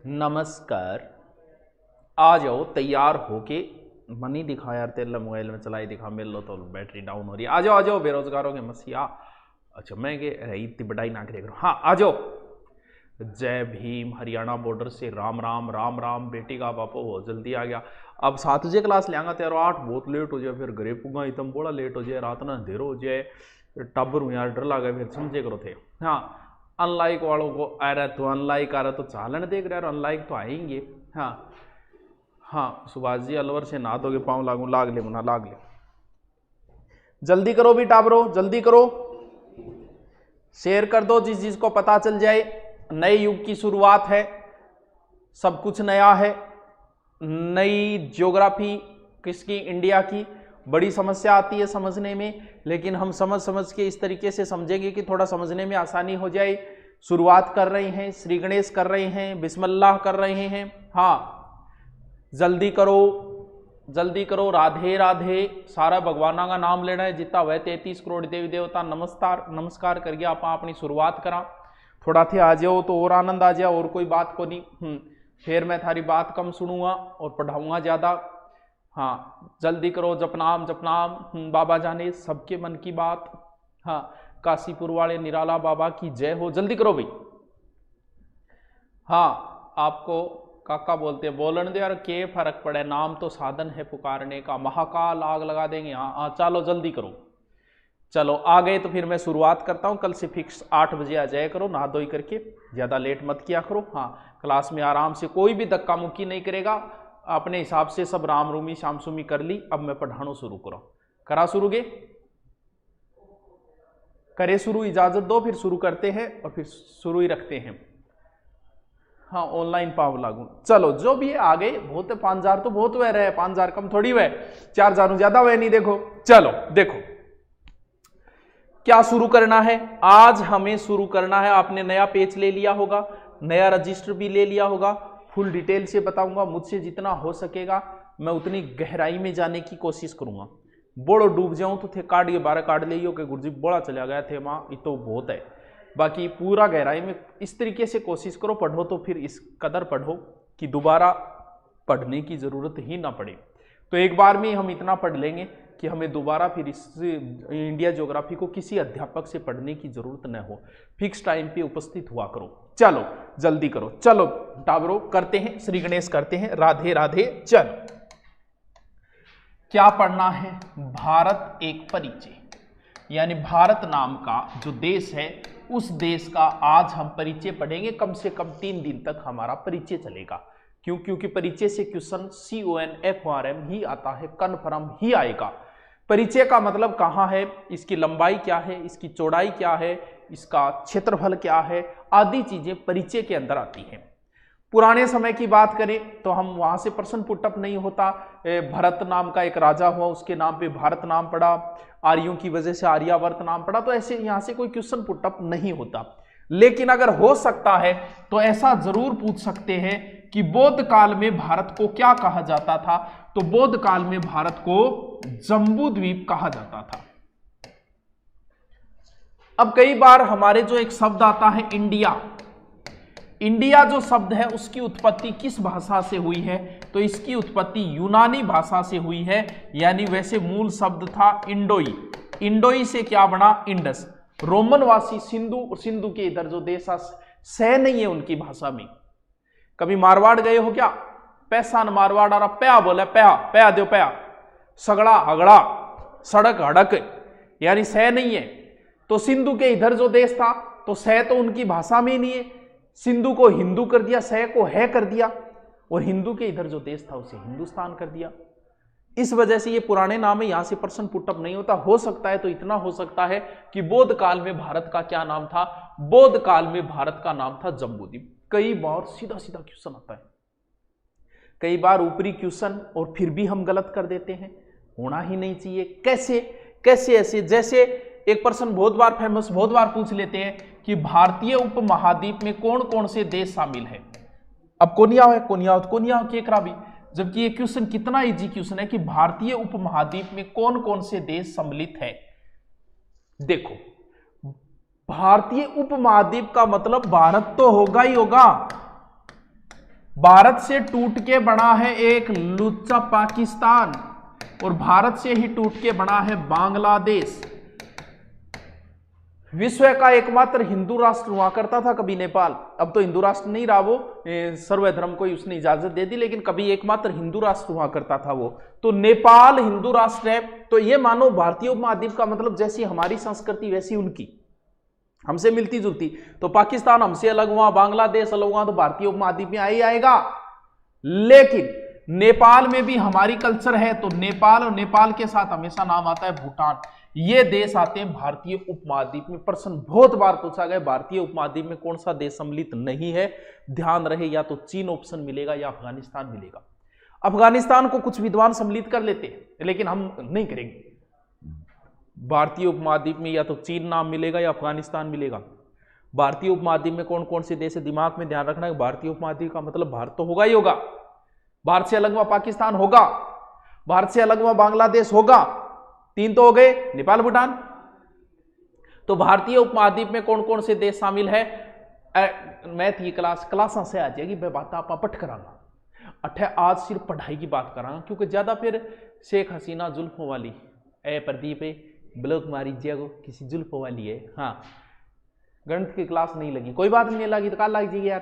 नमस्कार। आ जाओ तैयार होके। मन ही दिखा यार, तेरे मोबाइल में चलाई दिखा, मिल लो तो बैटरी डाउन हो रही है। आ जाओ बेरोजगारों के मसीहा। अच्छा मैं के रही इतनी बढ़ाई ना देख रहा हूँ। हाँ आ जाओ। जय भीम। हरियाणा बॉर्डर से राम राम राम राम। बेटी का बापो हो जल्दी आ गया। अब 7 बजे क्लास ले आऊंगा तेरा, 8 बहुत लेट हो जाए, फिर घरे पुगा एकदम बड़ा लेट हो जाए, रात ना अंधेरो हो जाए, टब्बर हूँ यार, डर लगा फिर समझे करो थे। हाँ अनलाइक वालों को आ रहा तो अनलाइक आ रहा तो चालन देख रहे हैं, अनलाइक तो आएंगे। हाँ हाँ सुभाष जी अलवर से ना दोगे पाँव लागू लाग ले मुना लाग ले। जल्दी करो भी टाबरो, जल्दी करो, शेयर कर दो जिस जिसको पता चल जाए। नए युग की शुरुआत है, सब कुछ नया है। नई ज्योग्राफी किसकी? इंडिया की। बड़ी समस्या आती है समझने में, लेकिन हम समझ के इस तरीके से समझेंगे कि थोड़ा समझने में आसानी हो जाए। शुरुआत कर रहे हैं, श्री गणेश कर रहे हैं, बिस्मिल्लाह कर रहे हैं। हाँ जल्दी करो जल्दी करो। राधे राधे। सारा भगवाना का नाम लेना है, जितना वह 33 करोड़ देवी देवता नमस्कार करिए। आप अपनी शुरुआत करा। थोड़ा थे आ जाओ तो और आनंद आ जाए, और कोई बात को नहीं। फिर मैं थारी बात कम सुनूंगा और पढ़ाऊंगा ज्यादा। हाँ जल्दी करो। जपनाम जपनाम बाबा जाने सबके मन की बात। हाँ काशीपुर वाले निराला बाबा की जय हो। जल्दी करो भाई। हाँ आपको काका बोलते हैं, बोलन दे यार, के फर्क पड़े, नाम तो साधन है पुकारने का। महाकाल आग लगा देंगे। हाँ चलो जल्दी करो। चलो आ गए तो फिर मैं शुरुआत करता हूँ। कल से फिक्स 8 बजे आ जाया करो, नहा धोई करके, ज़्यादा लेट मत किया करो। हाँ क्लास में आराम से, कोई भी धक्का मुक्की नहीं करेगा, अपने हिसाब से सब राम रूमी शाम सुमी कर ली। अब मैं पढ़ाना शुरू करो। करा शुरू गे करे शुरू, इजाजत दो फिर शुरू करते हैं, और फिर शुरू ही रखते हैं। हाँ ऑनलाइन पाव लागू। चलो जो भी आ गए, बहुत 5000 तो बहुत वह रहे, 5000 कम थोड़ी वह, 4000 ज्यादा वह नहीं। देखो चलो देखो क्या शुरू करना है। आज हमें शुरू करना है, आपने नया पेज ले लिया होगा, नया रजिस्टर भी ले लिया होगा। फुल डिटेल से बताऊंगा, मुझसे जितना हो सकेगा मैं उतनी गहराई में जाने की कोशिश करूंगा। बड़ो डूब जाऊं तो थे काट के 12 काट लियो कि गुरुजी बड़ा चला गया थे माँ, ये तो बहुत है। बाकी पूरा गहराई में इस तरीके से कोशिश करो, पढ़ो तो फिर इस कदर पढ़ो कि दोबारा पढ़ने की जरूरत ही ना पड़े। तो एक बार में हम इतना पढ़ लेंगे कि हमें दोबारा फिर इस इंडिया ज्योग्राफी को किसी अध्यापक से पढ़ने की जरूरत न हो। फिक्स टाइम पे उपस्थित हुआ करो। चलो जल्दी करो। चलो टाबरो करते हैं, श्री गणेश करते हैं, राधे राधे। चलो क्या पढ़ना है? भारत एक परिचय, यानी भारत नाम का जो देश है, उस देश का आज हम परिचय पढ़ेंगे। कम से कम 3 दिन तक हमारा परिचय चलेगा। क्यों? क्योंकि परिचय से क्वेश्चन CONFRM ही आता है, कन्फर्म ही आएगा। परिचय का मतलब कहाँ है, इसकी लंबाई क्या है, इसकी चौड़ाई क्या है, इसका क्षेत्रफल क्या है, आदि चीजें परिचय के अंदर आती हैं। पुराने समय की बात करें तो हम वहां से प्रश्न पुटअप नहीं होता। भरत नाम का एक राजा हुआ, उसके नाम पे भारत नाम पड़ा, आर्यों की वजह से आर्यावर्त नाम पड़ा। तो ऐसे यहां से कोई क्वेश्चन पुटअप नहीं होता। लेकिन अगर हो सकता है तो ऐसा जरूर पूछ सकते हैं कि बौद्ध काल में भारत को क्या कहा जाता था। तो बौद्ध काल में भारत को जम्बू द्वीप कहा जाता था। अब कई बार हमारे जो एक शब्द आता है इंडिया, इंडिया जो शब्द है उसकी उत्पत्ति किस भाषा से हुई है? तो इसकी उत्पत्ति यूनानी भाषा से हुई है। यानी वैसे मूल शब्द था इंडोई, इंडोई से क्या बना? इंडस। रोमनवासी सिंधु के इधर जो देश सह नहीं है उनकी भाषा में। कभी मारवाड़ गए हो क्या? पैसा न मारवाड़ आ रहा, प्या बोला, प्या प्या दो प्या, सगड़ा हगड़ा, सड़क हड़क, यानी सह नहीं है। तो सिंधु के इधर जो देश था तो सह तो उनकी भाषा में नहीं है। सिंधु को हिंदू कर दिया, सह को है कर दिया, और हिंदू के इधर जो देश था उसे हिंदुस्तान कर दिया। इस वजह से ये पुराने नाम है, यहां से प्रश्न पुटअप नहीं होता। हो सकता है तो इतना हो सकता है कि बौद्ध काल में भारत का क्या नाम था? बौद्ध काल में भारत का नाम था जम्बूद्वीप। कई बार सीधा सीधा क्वेश्चन आता है, कई बार ऊपरी क्वेश्चन, और फिर भी हम गलत कर देते हैं। होना ही नहीं चाहिए। कैसे कैसे ऐसे? जैसे एक पर्सन बहुत बार फेमस, बहुत बार पूछ लेते हैं कि भारतीय उपमहाद्वीप में कौन कौन से देश शामिल है। अब कोनिया है, कोनिया केकरा भी, जबकि ये क्वेश्चन कितना इजी क्वेश्चन है कि भारतीय उपमहाद्वीप में कौन कौन से देश सम्मिलित है। देखो भारतीय उपमहाद्वीप का मतलब भारत तो होगा ही होगा, भारत से टूट के बना है एक लुच्चा पाकिस्तान और भारत से ही टूट के बना है बांग्लादेश। विश्व का एकमात्र हिंदू राष्ट्र हुआ करता था कभी नेपाल, अब तो हिंदू राष्ट्र नहीं रहा, वो सर्वधर्म को ही उसने इजाजत दे दी, लेकिन कभी एकमात्र हिंदू राष्ट्र हुआ करता था वो। तो नेपाल हिंदू राष्ट्र है। तो ये मानो भारतीय उपमहाद्वीप का मतलब जैसी हमारी संस्कृति वैसी उनकी, हमसे मिलती जुलती। तो पाकिस्तान हमसे अलग हुआ, बांग्लादेश अलग हुआ, तो भारतीय उपमहाद्वीप में ही आएगा। लेकिन नेपाल में भी हमारी कल्चर है, तो नेपाल और नेपाल के साथ हमेशा नाम आता है भूटान। ये देश आते हैं भारतीय उपमहाद्वीप में। प्रश्न बहुत बार पूछा गया भारतीय उपमहाद्वीप में कौन सा देश सम्मिलित नहीं है। ध्यान रहे, या तो चीन ऑप्शन मिलेगा या अफगानिस्तान मिलेगा। अफगानिस्तान को कुछ विद्वान सम्मिलित कर लेते हैं, लेकिन हम नहीं करेंगे। भारतीय उपमहाद्वीप में या तो चीन नाम मिलेगा या अफगानिस्तान मिलेगा। भारतीय उपमहाद्वीप में कौन कौन से देश है, दिमाग में ध्यान रखना है। भारतीय उपमहाद्वीप का मतलब भारत तो होगा ही होगा, भारत से अलग हुआ पाकिस्तान होगा, भारत से अलग हुआ बांग्लादेश होगा, 3 तो हो गए, नेपाल भूटान। तो भारतीय उपमहाद्वीप में कौन कौन से देश शामिल है। मैथ की क्लास से आ जाएगी, मैं बात आप पट करांगा। आज सिर्फ पढ़ाई की बात करांगा, क्योंकि ज्यादा फिर शेख हसीना जुल्फों वाली ए प्रदीप ब्लॉक मारी जगो किसी जुल्फों वाली है। हाँ, गणित की क्लास नहीं लगी, कोई बात नहीं लगी तो कल लग जाएगी यार।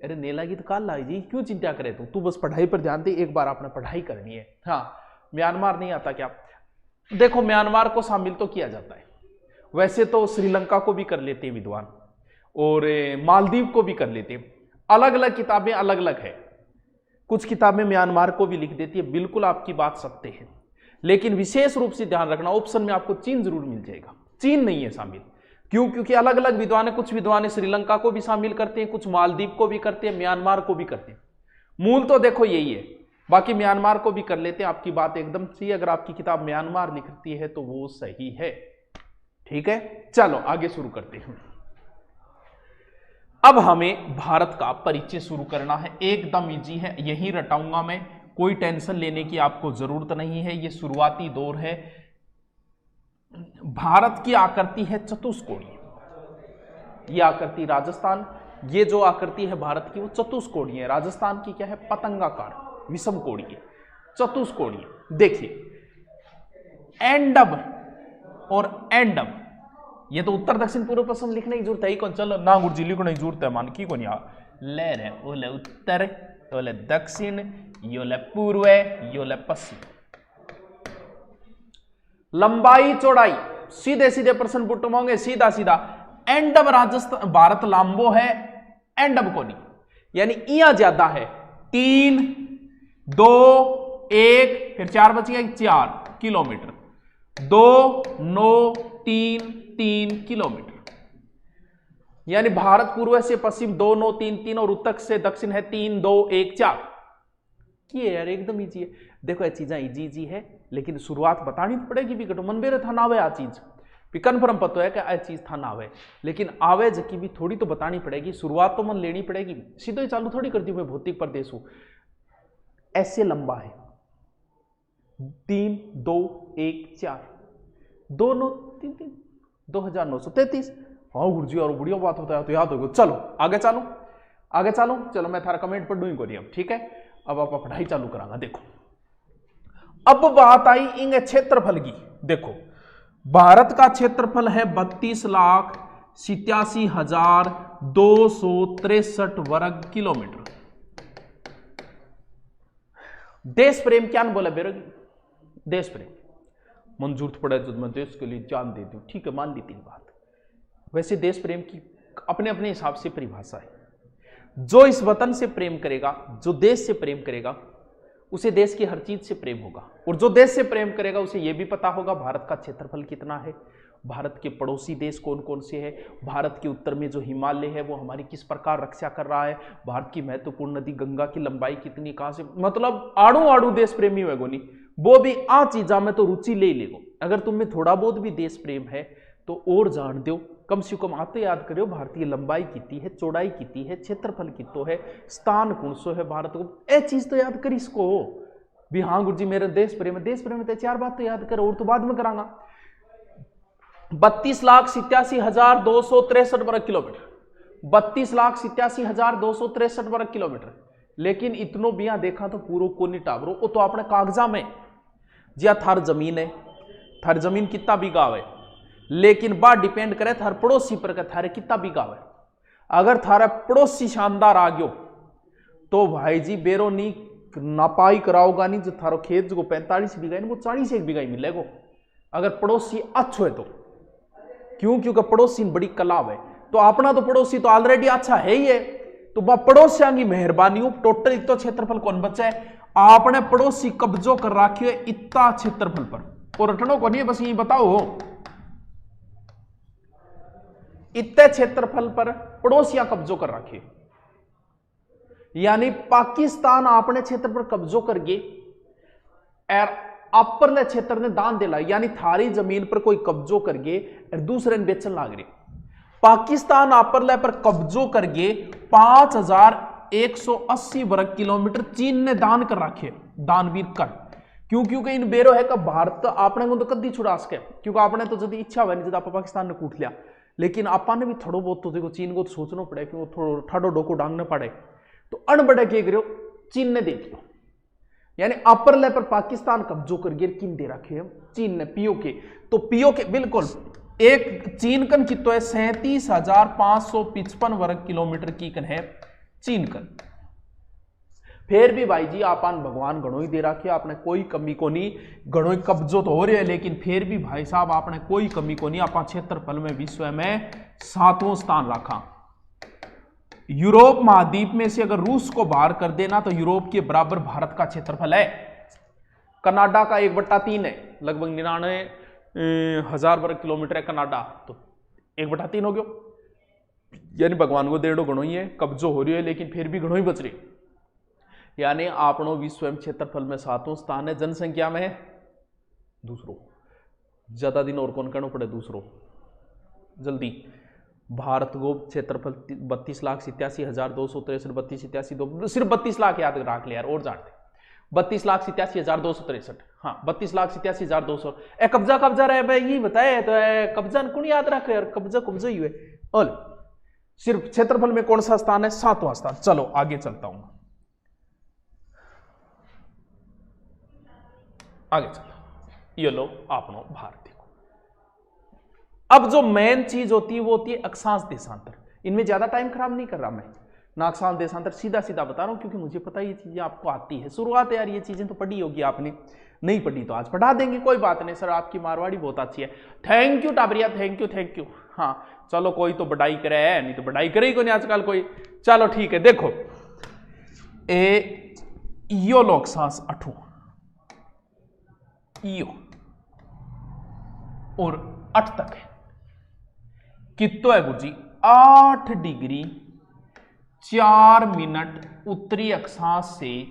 अरे नहीं लगी तो कल लग जाएगी, क्यों चिंता करे तू बस पढ़ाई पर ध्यान दे। एक बार आपने पढ़ाई करनी है। हाँ, म्यांमार नहीं आता क्या। देखो, म्यांमार को शामिल तो किया जाता है, वैसे तो श्रीलंका को भी कर लेते हैं विद्वान, और मालदीव को भी कर लेते हैं। अलग अलग किताबें अलग अलग है, कुछ किताबें म्यांमार को भी लिख देती है। बिल्कुल आपकी बात सत्य है, लेकिन विशेष रूप से ध्यान रखना, ऑप्शन में आपको चीन जरूर मिल जाएगा। चीन नहीं है शामिल, क्यों? क्योंकि अलग अलग विद्वान है, कुछ विद्वान श्रीलंका को भी शामिल करते हैं, कुछ मालदीव को भी करते हैं, म्यांमार को भी करते हैं। मूल तो देखो यही है, बाकी म्यांमार को भी कर लेते हैं। आपकी बात एकदम सही, अगर आपकी किताब म्यांमार लिखती है तो वो सही है। ठीक है, चलो आगे शुरू करते हैं। अब हमें भारत का परिचय शुरू करना है, एकदम इजी है, यही रटाऊंगा मैं, कोई टेंशन लेने की आपको जरूरत नहीं है। ये शुरुआती दौर है। भारत की आकृति है चतुष्कोणीय, ये आकृति राजस्थान, ये जो आकृति है भारत की वो चतुष्कोणीय है। राजस्थान की क्या है, पतंगाकार, विषम कोणीय, चतुष्कोणीय। देखिए एंडब और एंडब, ये तो उत्तर दक्षिण पूर्व पश्चिम लिखने की जरूरत है ही कौन। चलो ना गुरुजी लिखने की जरूरत है, मान की कौन यार। ले रहे ओले उत्तर, ओले दक्षिण, योले पूर्व, योले पश्चिम। लंबाई चौड़ाई, सीधे सीधे प्रश्न पुट होंगे, सीधा सीधा। एंडब राजस्थान, भारत लांबो है, एंडब को नहीं, यानी इया ज्यादा है। 3, 2, 1, फिर 4 बच गया, 4 किलोमीटर। 2, 9, 3 किलोमीटर, यानी भारत पूर्व से पश्चिम 2, 9, 3, और उत्तर से दक्षिण है 3, 2, 1, 4। ये यार एकदम इजी है। देखो ये चीजें इजी है, लेकिन शुरुआत बतानी पड़ेगी भी। घटो मन बेरे था ना आवे आ चीज भी कन्फर्म पता है कि आ चीज था ना आवे, लेकिन आवे जकी भी थोड़ी तो बतानी पड़ेगी। शुरुआत तो मन लेनी पड़ेगी, सीधो ही चालू थोड़ी कर दी मैं भौतिक प्रदेश हूं। ऐसे लंबा है 3, 2, 1, 4, 2, 9, 3, 2933। हाँ गुरुजी और बढ़िया बात होता है तो याद होगा। चलो आगे चलो, आगे चलो, चलो मैं थारा कमेंट पढ़ दूंगी कोई अब। ठीक है, अब आप पढ़ाई चालू करांगा। देखो अब बात आई इन क्षेत्रफल की। देखो भारत का क्षेत्रफल है 32,87,263 वर्ग किलोमीटर। देश प्रेम क्या बोला बेरोगी, देश प्रेम मंजूर पड़े जो मैं देश के लिए जान दे दूं, ठीक है मान ली तेरी बात। वैसे देश प्रेम की अपने अपने हिसाब से परिभाषा है। जो इस वतन से प्रेम करेगा, जो देश से प्रेम करेगा, उसे देश की हर चीज से प्रेम होगा, और जो देश से प्रेम करेगा उसे यह भी पता होगा भारत का क्षेत्रफल कितना है, भारत के पड़ोसी देश कौन कौन से हैं, भारत के उत्तर में जो हिमालय है वो हमारी किस प्रकार रक्षा कर रहा है, भारत की महत्वपूर्ण नदी गंगा की लंबाई कितनी, कहां से, मतलब आड़ू आड़ू देश प्रेमी हुए गोनी वो भी आ चीजा में तो रुचि ले लेगो। अगर तुम्हें थोड़ा बहुत भी देश प्रेम है तो और जान दो, कम से कम आते याद करो भारतीय लंबाई कितनी है, चौड़ाई कितनी है, क्षेत्रफल कितो है, स्थान कौन सो है भारत को, ए चीज तो याद करी इसको भी। हाँ गुरुजी मेरा देश प्रेम है, देश प्रेम है तो 4 बात तो याद करो, और तो बाद में करांगा। 32,87,263 वर्ग किलोमीटर, 32,87,263 वर्ग किलोमीटर। लेकिन इतनो भी यहां देखा तो पूरो को नहीं टावरो, वो तो अपने कागजा में जिया थार जमीन है, थार जमीन कितना बीघा है, लेकिन बात डिपेंड करे थार पड़ोसी पर के थारे कितना बीघा है। अगर थारा पड़ोसी शानदार आ गयो तो भाई जी बेरो नी नापाई कराओगा नहीं, जो थारो खेत जो 45 बीघा है वो 41 बीघा ही मिलेगा अगर पड़ोसी अच्छो है तो। क्योंकि पड़ोसी बड़ी कलाव है, तो अपना तो पड़ोसी तो ऑलरेडी अच्छा है ही है, तो वह पड़ोसियों की मेहरबानी टोटल इतना क्षेत्रफल कौन बचा है, आपने पड़ोसी कब्जो कर रखी है इतना क्षेत्रफल पर, और रटनो को नहीं बस ये बताओ इतने क्षेत्रफल पर पड़ोसियां कब्जो कर रखी है। यानी पाकिस्तान अपने क्षेत्र पर कब्जो करके और अपरले क्षेत्र ने दान दिला, यानी थारी जमीन पर कोई कब्जो करके और दूसरे ने बेचन लाग रही। पाकिस्तान अपरले पर कब्जो करके 5180 वर्ग किलोमीटर चीन ने दान कर रखे, दानवीर कर। क्योंकि इन बेरो है का भारत आपने को तो कदी छुड़ा सके, क्योंकि आपने तो जब इच्छा हुआ नहीं जब आप पाकिस्तान ने कूट लिया, लेकिन आपा ने भी थोड़ा बहुत तो देखो चीन को तो सोचना पड़े कि वो थोड़ा ठाडो डोको डांगना पड़े, तो अनबड़े के करो चीन ने दे दिया। यानी अपर ले पर पाकिस्तान कब्जो कर गिर किन दे रखे हम चीन ने पीओके, तो पीओके बिल्कुल एक चीन कन की तो है 37,555 वर्ग किलोमीटर की कन है चीन कन। फिर भी भाई जी आपन भगवान गणोई दे रखे, आपने कोई कमी को नहीं, गणोई कब्जो तो हो रहे है, लेकिन फिर भी भाई साहब आपने कोई कमी को नहीं, आपा क्षेत्रफल में विश्व में 7वां स्थान रखा। यूरोप महाद्वीप में से अगर रूस को बाहर कर देना तो यूरोप के बराबर भारत का क्षेत्रफल है। कनाडा का 1/3 है, लगभग 99,000 वर्ग किलोमीटर है कनाडा, तो 1/3 हो गयो। यानी भगवान को डेढ़ो गणो ही है, कब्जो हो रही है, लेकिन फिर भी गणो ही बच रही। यानी आपनो विश्व में क्षेत्रफल में 7वां स्थान है, जनसंख्या में दूसरो। ज्यादा दिन और कौन करना पड़े दूसरो जल्दी। भारत को क्षेत्रफल 32,87,263, 32,87,2 सिर्फ 32 लाख याद रख ले यार, और जानते 32,87,263, हाँ 32,87,200। कब्जा रहे भाई ये बताए तो कब्जा कौन याद रखे यार, कब्जा ही हुए। और सिर्फ क्षेत्रफल में कौन सा स्थान है, 7वां स्थान। चलो आगे चलता हूं, आगे चलता हूं। ये लो आपनो भारत। अब जो मेन चीज होती है वो होती है अक्षांश देशांतर। इनमें ज्यादा टाइम खराब नहीं कर रहा मैं, ना अक्षांश देशांतर सीधा सीधा बता रहा हूं, क्योंकि मुझे पता ये चीजें आपको आती है। शुरुआत यार ये चीजें तो पढ़ी होगी आपने, नहीं पढ़ी तो आज पढ़ा देंगे, कोई बात नहीं सर, आपकी मारवाड़ी बहुत अच्छी है। थैंक यू टाबरिया, थैंक यू। हाँ चलो कोई तो बढ़ाई करे है, नहीं तो बढ़ाई करे ही को नहीं आजकल कोई। चलो ठीक है, देखो यो लो अक्षांश 8 यो और 8 तक है, कितो है गुरुजी 8 डिग्री 4 मिनट उत्तरी अक्षांश से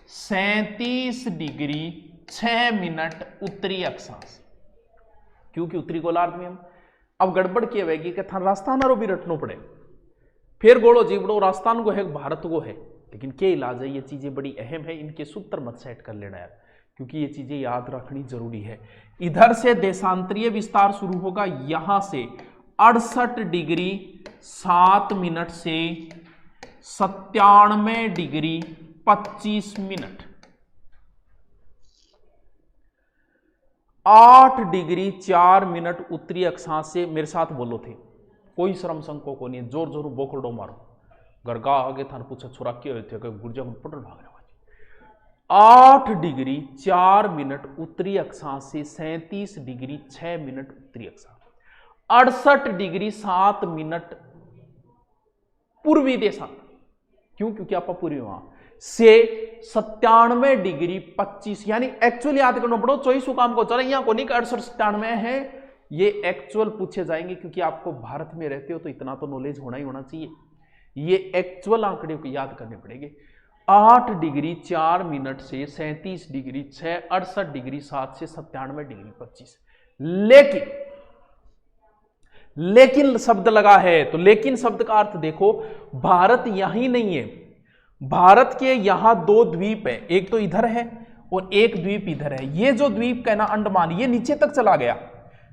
37 डिग्री 6 मिनट उत्तरी अक्षांश, क्योंकि उत्तरी गोलार्ध में हम अब गड़बड़ किए हुएगी कि थान राजस्थान और भी रटनो पड़े, फिर गोड़ो जीवड़ो राजस्थान को है भारत को है, लेकिन क्या इलाज है, ये चीजें बड़ी अहम है, इनके सूत्र मत सेट कर लेना यार, क्योंकि ये चीजें याद रखनी जरूरी है। इधर से देशांतरीय विस्तार शुरू होगा, यहां से 68 डिग्री 7 मिनट से 97 डिग्री 25 मिनट, 8 डिग्री 4 मिनट उत्तरी अक्षांश से, मेरे साथ बोलो थे, कोई श्रम संको को नहीं, जोर जोर बोखड़ो मारो, गरगा आगे थान पूछा छोरा के हुए थे गुर्जा पटल भाग रहे। 8 डिग्री 4 मिनट उत्तरी अक्षांश से 37 डिग्री 6 मिनट उत्तरी अक्षांश, 68 डिग्री 7 मिनट पूर्वी देशांतर, क्यों, क्योंकि आप पूर्वी वहां से 97 डिग्री 25, यानी एक्चुअली याद करना पड़ो, 24 काम को चले यहां को नहीं 68-97 है, ये एक्चुअल पूछे जाएंगे, क्योंकि आपको भारत में रहते हो तो इतना तो नॉलेज होना ही होना चाहिए, ये एक्चुअल आंकड़े को याद करने पड़ेंगे। 8 डिग्री 4 मिनट से 37 डिग्री 6, 68 डिग्री 7 से 97 डिग्री 25। लेकिन शब्द लगा है, तो लेकिन शब्द का अर्थ देखो, भारत यहीं नहीं है, भारत के यहां 2 द्वीप है, एक तो इधर है और एक द्वीप इधर है। ये जो द्वीप का ना अंडमान, ये नीचे तक चला गया,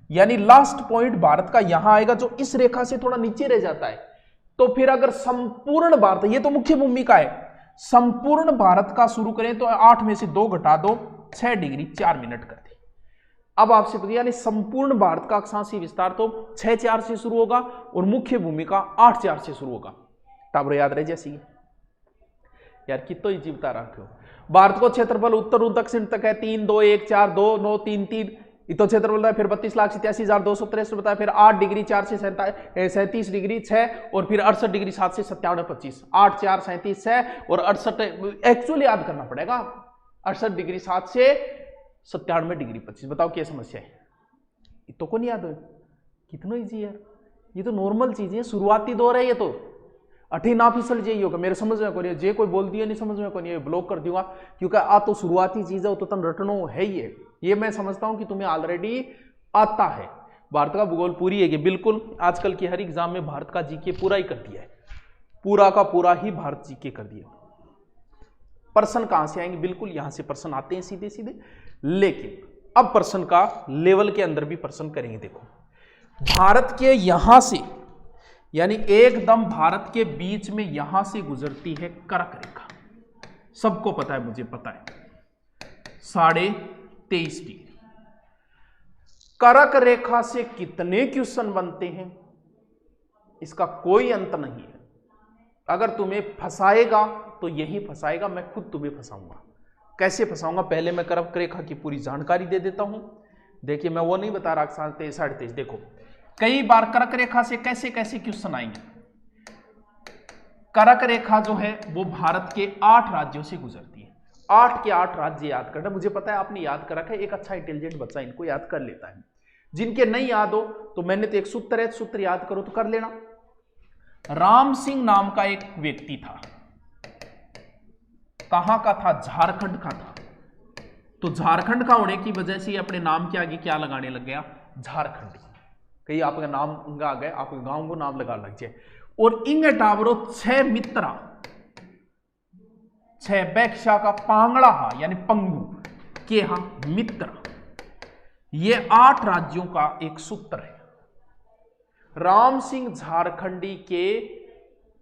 यानी लास्ट पॉइंट भारत का यहां आएगा, जो इस रेखा से थोड़ा नीचे रह जाता है। तो फिर अगर संपूर्ण भारत, ये तो मुख्य भूमि का है, संपूर्ण भारत का शुरू करें तो 8 में से 2 घटा दो, 6 डिग्री 4 मिनट कर दी। अब आपसे पूछिए यानी संपूर्ण भारत का अक्षांशीय विस्तार तो 6-4 से शुरू होगा और मुख्य भूमि का 8-4 से शुरू होगा। टाबर याद रहे जैसी यार कितो ही जीवता रखो। भारत को क्षेत्रफल उत्तर दक्षिण तक है 3, 2, 1, 4, 2, 9, 3, 3 इतो क्षेत्रफल बताया, फिर 32,87,263 बताया, फिर 8 डिग्री 4 से 37 डिग्री 6 और फिर 68 डिग्री 7 से 97 25, 8 4 37 6 और 68 एक्चुअली याद करना पड़ेगा 68 डिग्री 7 से 97 डिग्री 25। बताओ क्या समस्या है? तो को नहीं याद हो? कितना ईजी है, ये तो नॉर्मल चीज है, शुरुआती दौर है ये तो। 18% यही होगा मेरे समझ में को नहीं, जे कोई बोल दिया नहीं समझ में को नहीं ब्लॉक कर दूंगा, क्योंकि आ तो शुरुआती चीज है तो तन रटनो है ही है। ये मैं समझता हूं कि तुम्हें ऑलरेडी आता है। भारत का भूगोल पूरी है कि बिल्कुल आजकल की हर एग्जाम में भारत का जीके पूरा ही कर दिया है, पूरा का पूरा ही भारत जीके कर दिया। प्रश्न कहां से आएंगे? बिल्कुल यहां से प्रश्न आते हैं सीधे सीधे, लेकिन अब प्रश्न का लेवल के अंदर भी प्रश्न करेंगे। देखो भारत के यहां से यानी एकदम भारत के बीच में यहां से गुजरती है कर्क रेखा, सबको पता है, मुझे पता है 23.5 डिग्री। कर्क रेखा से कितने क्वेश्चन बनते हैं इसका कोई अंत नहीं है। अगर तुम्हें फंसाएगा तो यही फंसाएगा, मैं खुद तुम्हें फंसाऊंगा। कैसे फंसाऊंगा? पहले मैं कर्क रेखा की पूरी जानकारी दे देता हूं। देखिए मैं वो नहीं बता रहा 23.5, देखो कई बार कर्क रेखा से कैसे कैसे क्वेश्चन आएंगे। कर्क रेखा जो है वो भारत के 8 राज्यों से गुजरती है। 8 के 8 राज्य याद करना, मुझे पता है आपने याद कर रखा है, एक अच्छा इंटेलिजेंट बच्चा इनको याद कर लेता है। जिनके नहीं याद हो तो मैंने तो एक सूत्र है, सूत्र याद करो तो कर लेना। राम सिंह नाम का एक व्यक्ति था, कहां का था? झारखंड का था। तो झारखंड का होने की वजह से अपने नाम के आगे क्या लगाने लग गया? झारखंडी। कहीं आपका नाम आ गए, आपके गांव को नाम लगा लग जाए। और इंग टावरो 6 मित्रा, 6 बैक्षा का पांगड़ा हा यानी पंगु के हा मित्र, ये 8 राज्यों का एक सूत्र है। राम सिंह झारखंडी के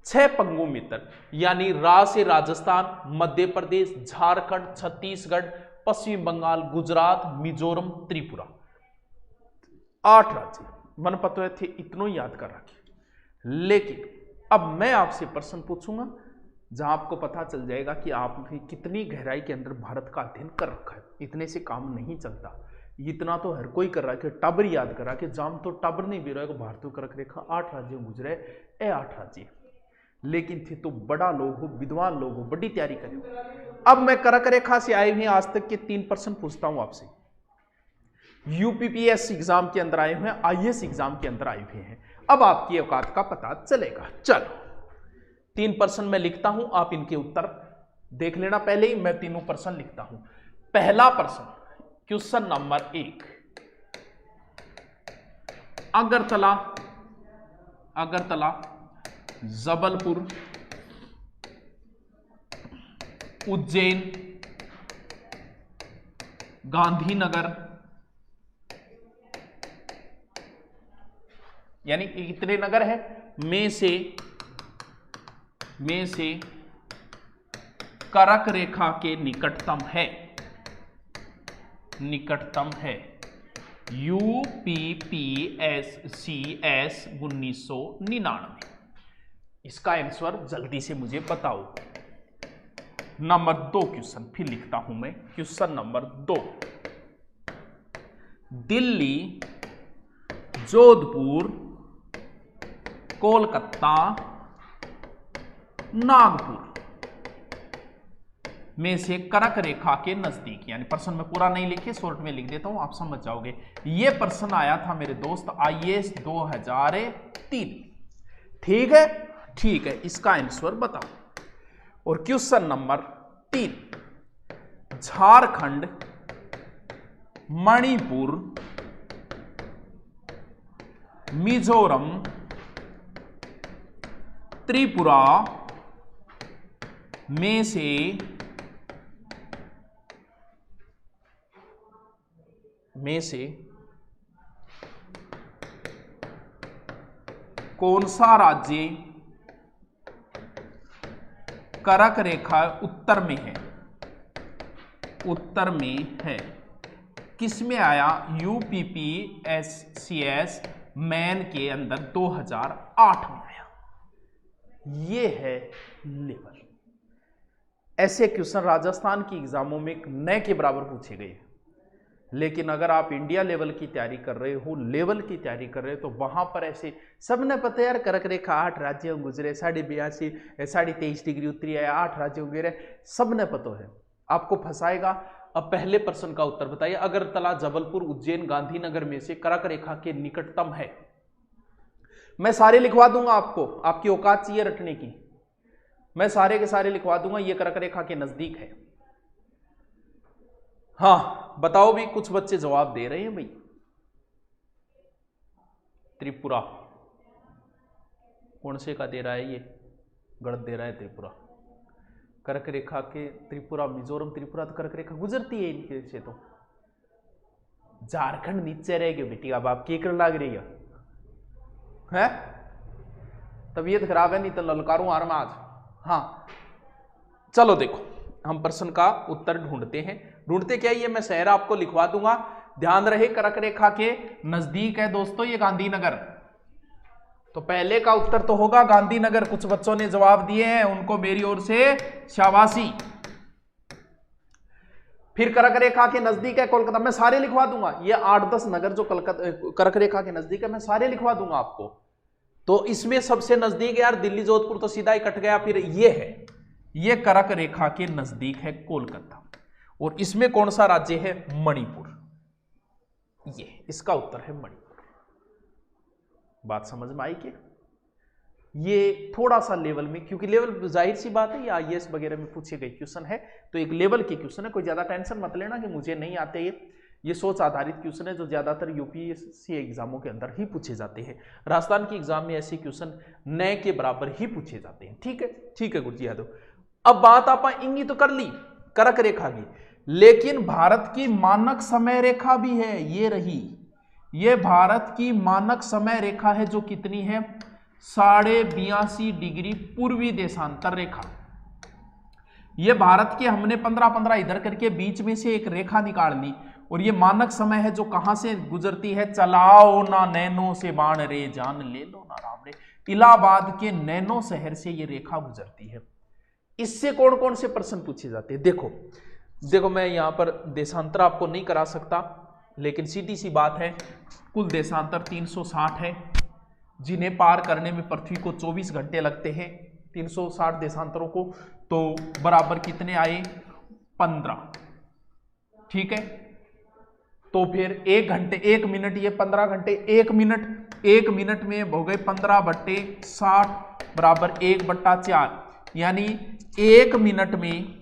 6 पंगु मित्र यानी रा से राजस्थान, मध्य प्रदेश, झारखंड, छत्तीसगढ़, पश्चिम बंगाल, गुजरात, मिजोरम, त्रिपुरा, 8 राज्य मन पत्र थे, इतनों याद कर रखे। लेकिन अब मैं आपसे प्रश्न पूछूंगा जहां आपको पता चल जाएगा कि आपने कितनी गहराई के अंदर भारत का अध्ययन कर रखा है। इतने से काम नहीं चलता, इतना तो हर कोई कर रहा है कि टाबर याद करा कि जाम तो टाबर नहीं भी रहा है। भारतीय कर्क रेखा 8 राज्यों गुजरे, 8 राज्य, लेकिन थे तो बड़ा लोग हो, विद्वान लोग हो, बड़ी तैयारी करें। अब मैं कर्क रेखा से आए हुए आज तक के 3 प्रश्न पूछता हूं आपसे, यूपीपीएससी एग्जाम के अंदर आए हुए हैं, आईएएस एग्जाम के अंदर आए हुए हैं। अब आपकी औकात का पता चलेगा। चलो 3 प्रश्न मैं लिखता हूं, आप इनके उत्तर देख लेना। पहले ही मैं तीनों प्रश्न लिखता हूं। पहला प्रश्न क्वेश्चन नंबर 1, अगरतला, जबलपुर, उज्जैन, गांधीनगर, यानी कितने नगर है? में से कर्क रेखा के निकटतम है यूपीपीएससीएस 1999। इसका आंसर जल्दी से मुझे बताओ। नंबर 2 क्वेश्चन फिर लिखता हूं मैं, क्वेश्चन नंबर 2, दिल्ली, जोधपुर, कोलकाता, नागपुर में से कर्क रेखा के नजदीक, यानी प्रश्न में पूरा नहीं लिखे, शॉर्ट में लिख देता हूं, आप समझ जाओगे। यह प्रश्न आया था मेरे दोस्त आईएएस 2003। ठीक है, ठीक है, इसका आंसर बताओ। और क्वेश्चन नंबर 3, झारखंड, मणिपुर, मिजोरम, त्रिपुरा में से कौन सा राज्य कर्क रेखा उत्तर में है, उत्तर में है, किस में आया, UPPSCS मैन के अंदर 2008 में आया। ये है लेवल। ऐसे क्वेश्चन राजस्थान की एग्जामों में न के बराबर पूछे गए। लेकिन अगर आप इंडिया लेवल की तैयारी कर रहे हो, लेवल की तैयारी कर रहे हो, तो वहां पर ऐसे सबने पता है यार, कर्क रेखा 8 राज्यों गुजरे, 82.5 डिग्री उत्तरी है, 8 राज्यों गुजरे, सबने पता है। आपको फंसाएगा। अब पहले प्रश्न का उत्तर बताइए, अगरतला, जबलपुर, उज्जैन, गांधीनगर में से कर्क रेखा के निकटतम है। मैं सारे लिखवा दूंगा आपको, आपकी औकात चाहिए रटने की, मैं सारे के सारे लिखवा दूंगा। ये कर्क रेखा के नजदीक है। हाँ बताओ भी, कुछ बच्चे जवाब दे रहे हैं भाई। त्रिपुरा कौन से का दे रहा है, ये गलत दे रहा है। त्रिपुरा कर्क रेखा के, त्रिपुरा, मिजोरम, त्रिपुरा तो कर्क रेखा गुजरती है इनके से। तो झारखंड नीचे रह गए बेटी, अब आप केकर लाग रही है? तबीयत खराब है, नहीं तो ललकारूं आर में आज। हाँ चलो देखो, हम प्रश्न का उत्तर ढूंढते हैं। ढूंढते क्या, ये मैं शहर आपको लिखवा दूंगा, ध्यान रहे कर्क रेखा के नजदीक है दोस्तों ये गांधीनगर। तो पहले का उत्तर तो होगा गांधीनगर। कुछ बच्चों ने जवाब दिए हैं, उनको मेरी ओर से शाबाशी। फिर कर्क रेखा के नजदीक है कोलकाता, मैं सारे लिखवा दूंगा। ये 8-10 नगर जो कर्क रेखा के नजदीक है, मैं सारे लिखवा दूंगा आपको। तो इसमें सबसे नजदीक यार दिल्ली, जोधपुर तो सीधा ही कट गया। फिर ये है, ये कर्क रेखा के नजदीक है कोलकाता। और इसमें कौन सा राज्य है, मणिपुर। ये इसका उत्तर है मणिपुर। बात समझ में आई कि ये थोड़ा सा लेवल में, क्योंकि लेवल जाहिर सी बात है, ये IAS वगैरह में पूछे गए क्वेश्चन है, तो एक लेवल के क्वेश्चन है। कोई ज्यादा टेंशन मत लेना कि मुझे नहीं आते। ये सोच आधारित क्वेश्चन है जो ज्यादातर UPSC एग्जामों के अंदर ही पूछे जाते हैं। राजस्थान के एग्जाम में ऐसे क्वेश्चन न के बराबर ही पूछे जाते हैं। ठीक है, ठीक है गुरुजी यादव। अब बात आप इंगी तो कर ली कर्क रेखा की, लेकिन भारत की मानक समय रेखा भी है, ये रही। ये भारत की मानक समय रेखा है, जो कितनी है, 82.5 डिग्री पूर्वी देशांतर रेखा। ये भारत के हमने 15-15 इधर करके बीच में से एक रेखा निकाल ली, और ये मानक समय है जो कहां से गुजरती है, चलाओ ना नैनो से बाण रे, जान ले लो ना राम रे, इलाहाबाद के नैनो शहर से ये रेखा गुजरती है। इससे कौन कौन से प्रश्न पूछे जाते हैं, देखो देखो, मैं यहां पर देशांतर आपको नहीं करा सकता, लेकिन सीधी सी बात है, कुल देशांतर 360 है, जिन्हें पार करने में पृथ्वी को 24 घंटे लगते हैं। 360 देशांतरों को, तो बराबर कितने आए, 15। ठीक है, तो फिर 1 घंटे 1 मिनट, ये 15 घंटे, 1 मिनट में हो गए 15/60 बराबर 1/4, यानी 1 मिनट में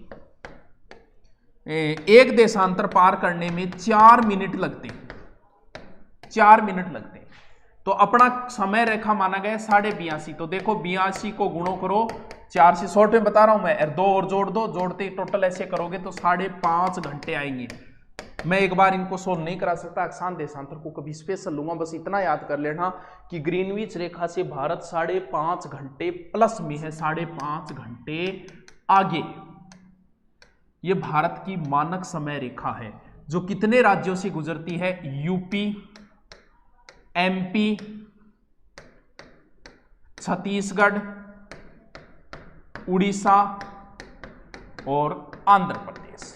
एक देशांतर पार करने में 4 मिनट लगते हैं, 4 मिनट लगते हैं। तो अपना समय रेखा माना गया 82.5। तो देखो 82 को गुणो करो 4 से, शॉर्ट में बता रहा हूं मैं, 2 और जोड़ दो, जोड़ते टोटल ऐसे करोगे तो 5.5 घंटे आएंगे। मैं एक बार इनको सोल्व नहीं करा सकता, अक्षांश देशांतर को कभी स्पेशल लूंगा। बस इतना याद कर लेना कि ग्रीनविच रेखा से भारत 5.5 घंटे प्लस में है, 5.5 घंटे आगे। ये भारत की मानक समय रेखा है, जो कितने राज्यों से गुजरती है, यूपी, MP, छत्तीसगढ़, उड़ीसा और आंध्र प्रदेश,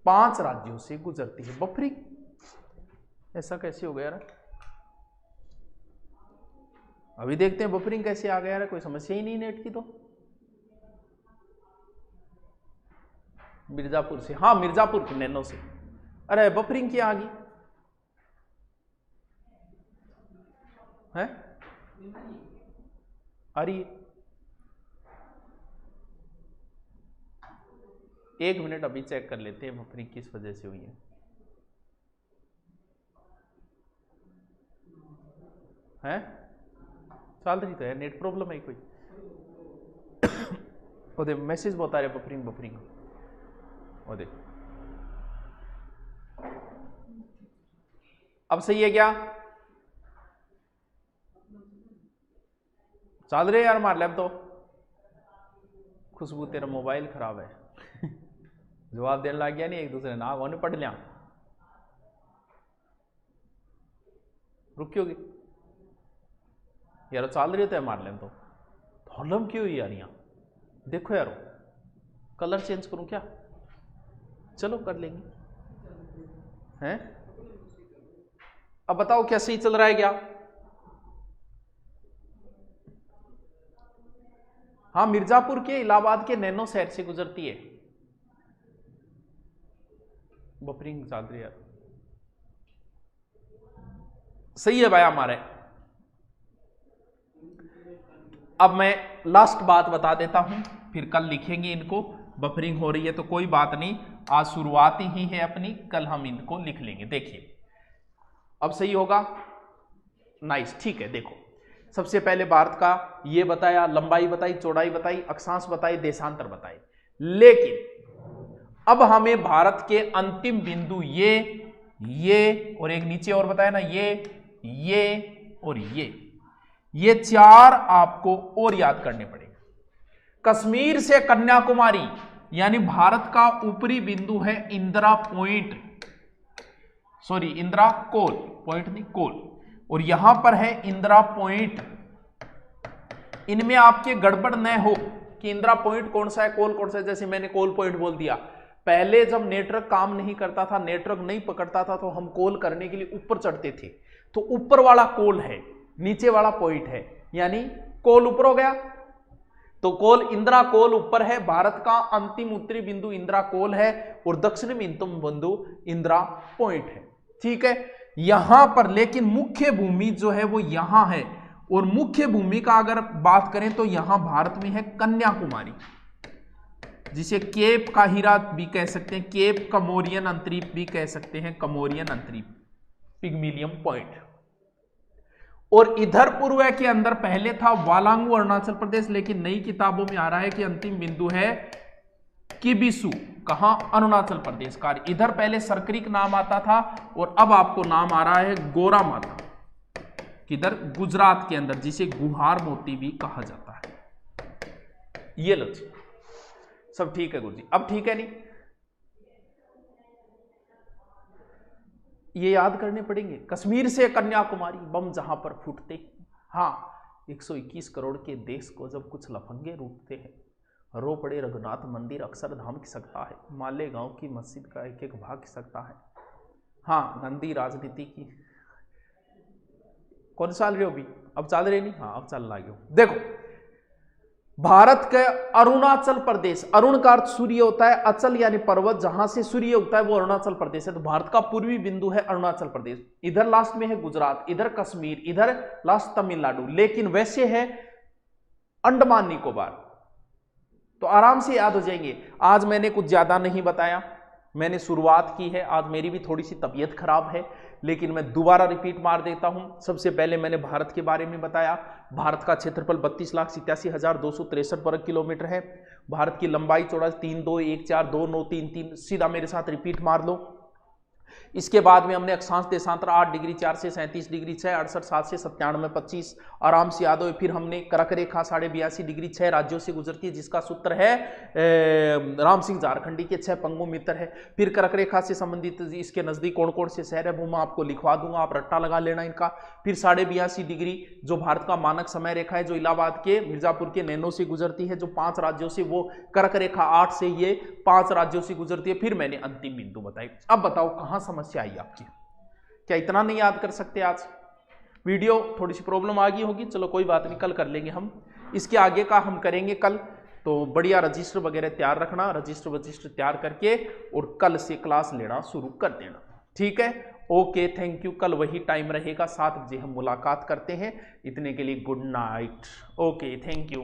5 राज्यों से गुजरती है। बफरी ऐसा कैसे हो गया यार, अभी देखते हैं बफरिंग कैसे आ गया यार, कोई समस्या ही नहीं नेट की। तो मिर्जापुर से, हाँ मिर्जापुर की नैनो से, अरे बफरिंग क्या आ गई है, अरे 1 मिनट अभी चेक कर लेते हैं बफरिंग किस वजह से हुई है? चल रही तो है, नेट प्रॉब्लम है कोई? वो देख मैसेज बता रहे बफरिंग बफरिंग, वो देख अब सही है क्या? चल रहे यार मार लैब तो खुशबू तेरा मोबाइल खराब है। जवाब देने लग गया नहीं एक दूसरे ना वो नहीं पढ़ लिया। रुकियोगे यार, चाल रही तो है मार लें तो हॉलम क्यों यार यहाँ देखो यार, कलर चेंज करूं क्या? चलो कर लेंगे हैं। अब बताओ क्या सही चल रहा है क्या? हाँ, मिर्जापुर के इलाहाबाद के नैनो शहर से गुजरती है। बफरिंग चल रही है, सही है भाई हमारे। अब मैं लास्ट बात बता देता हूं, फिर कल लिखेंगे इनको। बफरिंग हो रही है तो कोई बात नहीं, आज शुरुआत ही है अपनी, कल हम इनको लिख लेंगे। देखिए अब सही होगा, नाइस, ठीक है। देखो सबसे पहले भारत का ये बताया, लंबाई बताई, चौड़ाई बताई, अक्षांश बताई, देशांतर बताई। लेकिन अब हमें भारत के अंतिम बिंदु ये और एक नीचे और बताया ना, ये और ये चार आपको और याद करने पड़ेंगे। कश्मीर से कन्याकुमारी यानी भारत का ऊपरी बिंदु है इंदिरा पॉइंट, सॉरी इंदिरा कोल, पॉइंट नहीं कोल, और यहां पर है इंदिरा पॉइंट। इनमें आपके गड़बड़ न हो कि इंदिरा पॉइंट कौन सा है, कोल कौन सा है। जैसे मैंने कोल पॉइंट बोल दिया, पहले जब नेटवर्क काम नहीं करता था, नेटवर्क नहीं पकड़ता था, तो हम कॉल करने के लिए ऊपर चढ़ते थे, तो ऊपर वाला कॉल है, नीचे वाला पॉइंट है, यानी कॉल ऊपर हो गया। तो कोल इंदिरा कोल ऊपर है, भारत का अंतिम उत्तरी बिंदु इंदिरा कोल है और दक्षिण अंतिम बिंदु इंदिरा पॉइंट है। ठीक है, यहां पर लेकिन मुख्य भूमि जो है वो यहां है, और मुख्य भूमि का अगर बात करें तो यहां भारत में है कन्याकुमारी, जिसे केप का हीरा भी कह सकते हैं, केप कमोरियन अंतरीप भी कह सकते हैं, कमोरियन अंतरीप, पिग्मिलियम पॉइंट। और इधर पूर्व के अंदर पहले था वालांगू अरुणाचल प्रदेश, लेकिन नई किताबों में आ रहा है कि अंतिम बिंदु है किबिसू, कहां, अरुणाचल प्रदेश का। इधर पहले सरक्रिक नाम आता था और अब आपको नाम आ रहा है गोरा माता, किधर, गुजरात के अंदर, जिसे गुहार मोती भी कहा जाता है। ये लो जी, सब ठीक है गुरुजी, अब ठीक है नहीं, ये याद करने पड़ेंगे। कश्मीर से कन्याकुमारी बम जहां पर फूटते, हाँ 121 करोड़ के देश को जब कुछ लफंगे रूठते हैं, रो पड़े रघुनाथ मंदिर अक्षरधाम की सकता है, मालेगांव की मस्जिद का एक एक भाग की सकता है। हाँ, नंदी राजनीति की कौन चल रही हो अभी, अब चल रही नहीं, हाँ अब चल रहा है। देखो भारत के अरुणाचल प्रदेश, अरुण का अर्थ सूर्य होता है, अचल यानी पर्वत, जहां से सूर्य उगता है वो अरुणाचल प्रदेश है। तो भारत का पूर्वी बिंदु है अरुणाचल प्रदेश, इधर लास्ट में है गुजरात, इधर कश्मीर, इधर लास्ट तमिलनाडु, लेकिन वैसे है अंडमान निकोबार। तो आराम से याद हो जाएंगे। आज मैंने कुछ ज्यादा नहीं बताया, मैंने शुरुआत की है, आज मेरी भी थोड़ी सी तबीयत खराब है, लेकिन मैं दोबारा रिपीट मार देता हूं। सबसे पहले मैंने भारत के बारे में बताया, भारत का क्षेत्रफल 32,87,263 वर्ग किलोमीटर है। भारत की लंबाई चौड़ाई 321429333, सीधा मेरे साथ रिपीट मार लो। इसके बाद में हमने अक्षांश देशांतर 8 डिग्री 4 से 37 डिग्री 6, 68 7 से 97 25, आराम से याद हो। फिर हमने कर्क रेखा 82.5 डिग्री 6 राज्यों से गुजरती है, जिसका सूत्र है राम सिंह झारखंडी के 6 पंगु मित्र है। फिर कर्क रेखा से संबंधित इसके नजदीक कौन कौन से शहर है वो मैं आपको लिखवा दूंगा, आप रट्टा लगा लेना इनका। फिर 82.5 डिग्री जो भारत का मानक समय रेखा है, जो इलाहाबाद के मिर्जापुर के नैनो से गुजरती है, जो 5 राज्यों से, वो कर्क रेखा 8 से ये 5 राज्यों से गुजरती है। फिर मैंने अंतिम बिंदु बताई। अब बताओ कहां समस्या आई आपकी, क्या इतना नहीं याद कर सकते? आज वीडियो थोड़ी सी प्रॉब्लम आ गई होगी, चलो कोई बात नहीं, कल कर लेंगे हम, इसके आगे का हम करेंगे कल। तो बढ़िया रजिस्टर वगैरह तैयार रखना, रजिस्टर तैयार करके और कल से क्लास लेना शुरू कर देना, ठीक है? Okay, thank you. कल वही टाइम रहेगा, 7 बजे हम मुलाकात करते हैं। इतने के लिए good night. Okay, thank you.